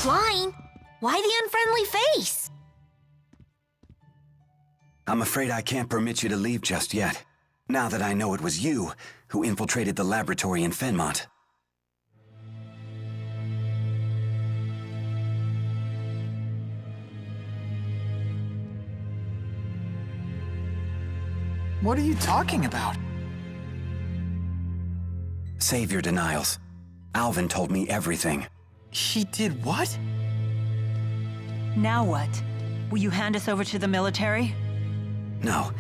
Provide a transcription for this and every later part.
Klein, why the unfriendly face? I'm afraid I can't permit you to leave just yet, now that I know it was you who infiltrated the laboratory in Fenmont. What are you talking about? Save your denials. Alvin told me everything. He did what? Now what? Will you hand us over to the military? No.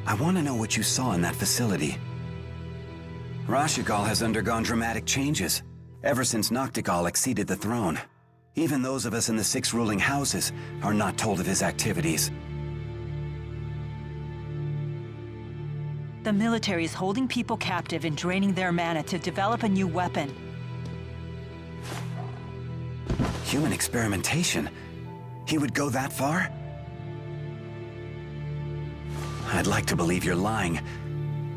I want to know what you saw in that facility. Rashigal has undergone dramatic changes, ever since Noctigal acceded the throne. Even those of us in the 6 ruling houses are not told of his activities. The military is holding people captive and draining their mana to develop a new weapon. Human experimentation? He would go that far? I'd like to believe you're lying,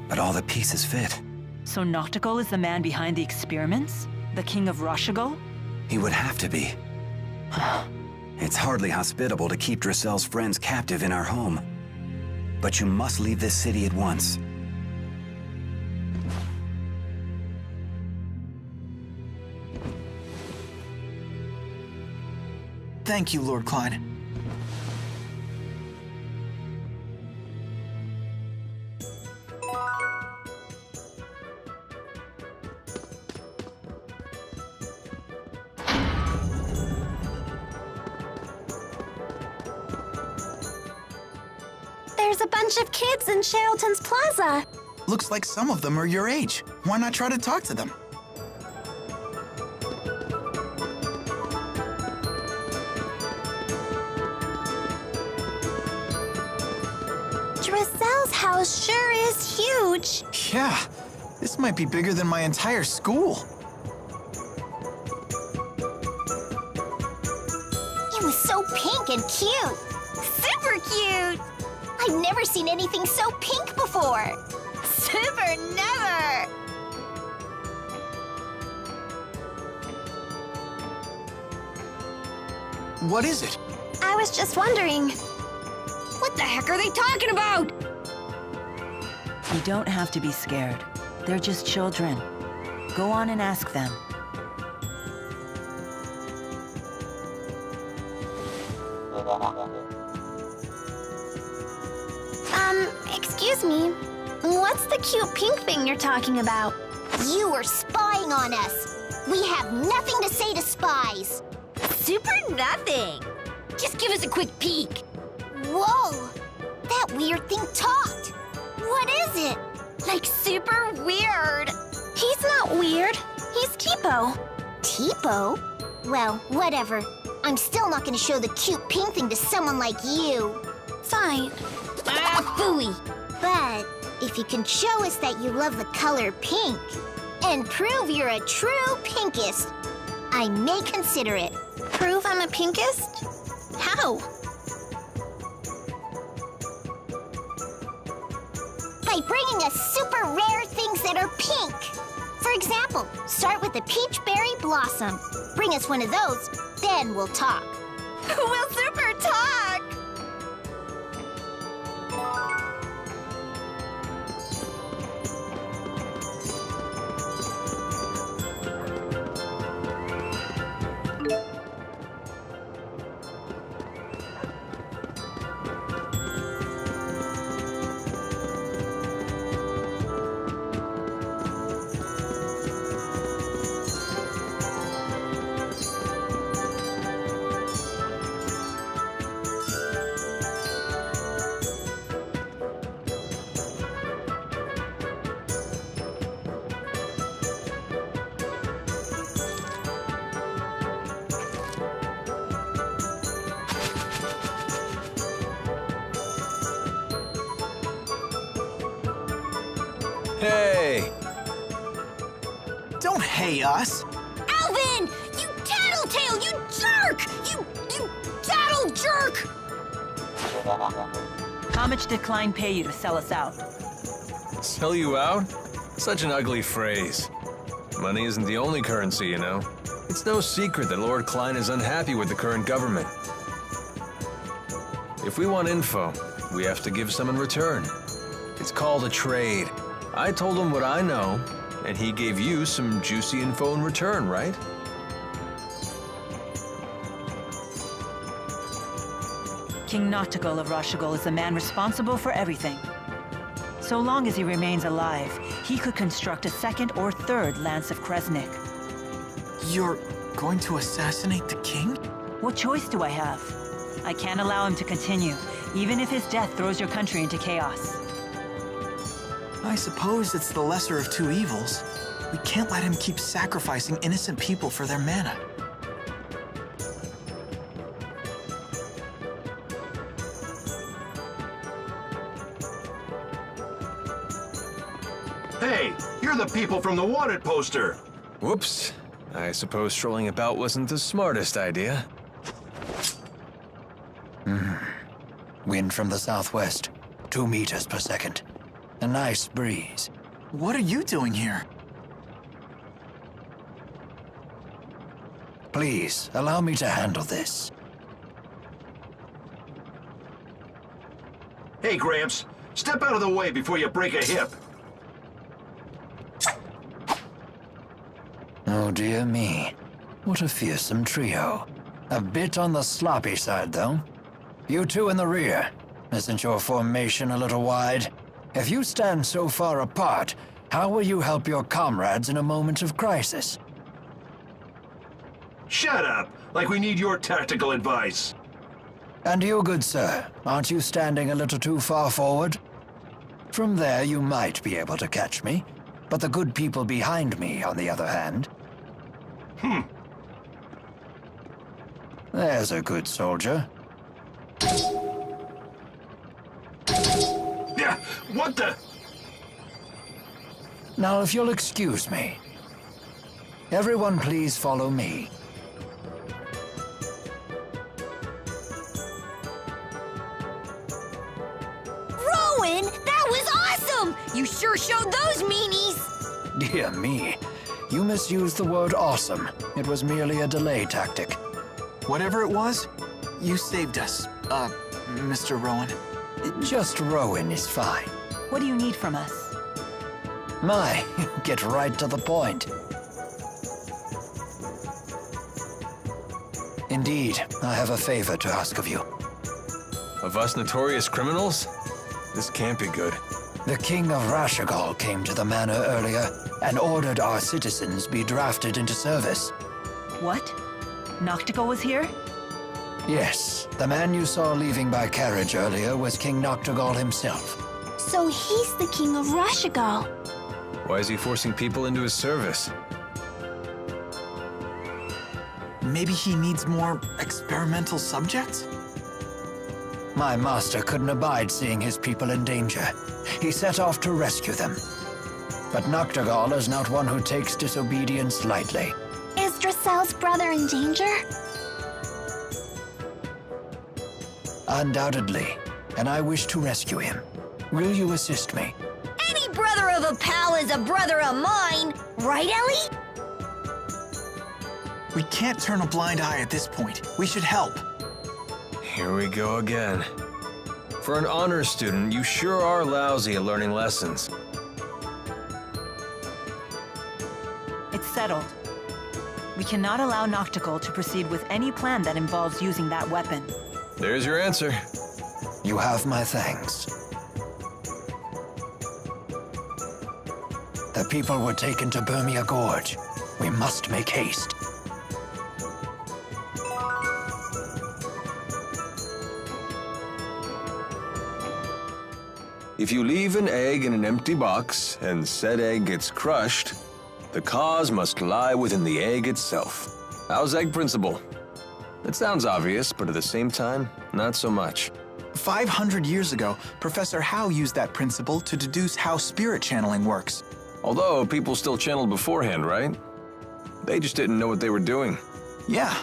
but all the pieces fit. So Noctigal is the man behind the experiments? The king of Rashigal? He would have to be. It's hardly hospitable to keep Drasel's friends captive in our home. But you must leave this city at once. Thank you, Lord Klein. There's a bunch of kids in Sheraton's Plaza. Looks like some of them are your age. Why not try to talk to them? Drasel's house sure is huge. Yeah, this might be bigger than my entire school. It was so pink and cute. Super cute. I've never seen anything so pink before. Super never. What is it? I was just wondering. What the heck are they talking about? You don't have to be scared. They're just children. Go on and ask them. Excuse me. What's the cute pink thing you're talking about? You were spying on us. We have nothing to say to spies. Super nothing. Just give us a quick peek. Whoa! That weird thing talked. What is it? Like super weird. He's not weird. He's Tipo. Tipo? Well, whatever. I'm still not gonna show the cute pink thing to someone like you. Fine. Ah, phooey. But if you can show us that you love the color pink and prove you're a true pinkist, I may consider it. Prove I'm a pinkist? How? By bringing us super rare things that are pink. For example, start with the peach berry blossom. Bring us one of those, then we'll talk. We'll super talk! Hey! Don't hey us. Alvin! You tattletale! You jerk! You tattle jerk! How much did Klein pay you to sell us out? Sell you out? Such an ugly phrase. Money isn't the only currency, you know. It's no secret that Lord Klein is unhappy with the current government. If we want info, we have to give some in return. It's called a trade. I told him what I know, and he gave you some juicy info in return, right? King Noctigal of Rashigal is the man responsible for everything. So long as he remains alive, he could construct a second or third Lance of Kresnik. You're going to assassinate the king? What choice do I have? I can't allow him to continue, even if his death throws your country into chaos. I suppose it's the lesser of two evils. We can't let him keep sacrificing innocent people for their mana. Hey, you're the people from the wanted poster. Whoops. I suppose strolling about wasn't the smartest idea. Wind from the southwest, 2 meters per second. A nice breeze. What are you doing here? Please, allow me to handle this. Hey, Gramps, step out of the way before you break a hip. Oh dear me. What a fearsome trio. A bit on the sloppy side, though. You two in the rear. Isn't your formation a little wide? If you stand so far apart, how will you help your comrades in a moment of crisis? Shut up, like we need your tactical advice. And you, good sir, aren't you standing a little too far forward? From there, you might be able to catch me, but the good people behind me, on the other hand... There's a good soldier. Yeah, what the? Now, if you'll excuse me. Everyone please follow me. Rowen, that was awesome! You sure showed those meanies! Dear me, you misused the word awesome. It was merely a delay tactic. Whatever it was, you saved us, Mr. Rowen. Just Rowen is fine. What do you need from us? My, get right to the point. Indeed, I have a favor to ask of you. Of us notorious criminals? This can't be good. The King of Rashigal came to the manor earlier and ordered our citizens be drafted into service. What? Noctigal was here? Yes, the man you saw leaving by carriage earlier was King Noctigal himself. So he's the king of Rashigal. Why is he forcing people into his service? Maybe he needs more experimental subjects? My master couldn't abide seeing his people in danger. He set off to rescue them. But Noctigal is not one who takes disobedience lightly. Is Dracel's brother in danger? Undoubtedly, and I wish to rescue him. Will you assist me? Any brother of a pal is a brother of mine, right, Ellie? We can't turn a blind eye at this point. We should help. Here we go again. For an honors student, you sure are lousy at learning lessons. It's settled. We cannot allow Noctigal to proceed with any plan that involves using that weapon. There's your answer. You have my thanks. The people were taken to Burmia Gorge. We must make haste. If you leave an egg in an empty box and said egg gets crushed, the cause must lie within the egg itself. How's egg principle? It sounds obvious, but at the same time, not so much. 500 years ago, Professor Howe used that principle to deduce how spirit channeling works. Although people still channeled beforehand, right? They just didn't know what they were doing. Yeah,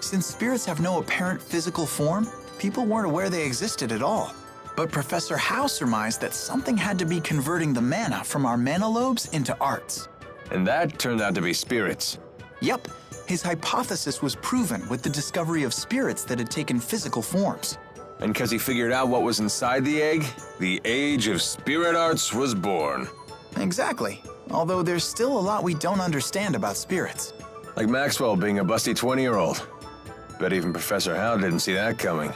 since spirits have no apparent physical form, people weren't aware they existed at all. But Professor Howe surmised that something had to be converting the mana from our mana lobes into arts. And that turned out to be spirits. Yup, his hypothesis was proven with the discovery of spirits that had taken physical forms. And because he figured out what was inside the egg, the age of spirit arts was born. Exactly. Although there's still a lot we don't understand about spirits. Like Maxwell being a busty 20-year-old. Bet even Professor Howe didn't see that coming.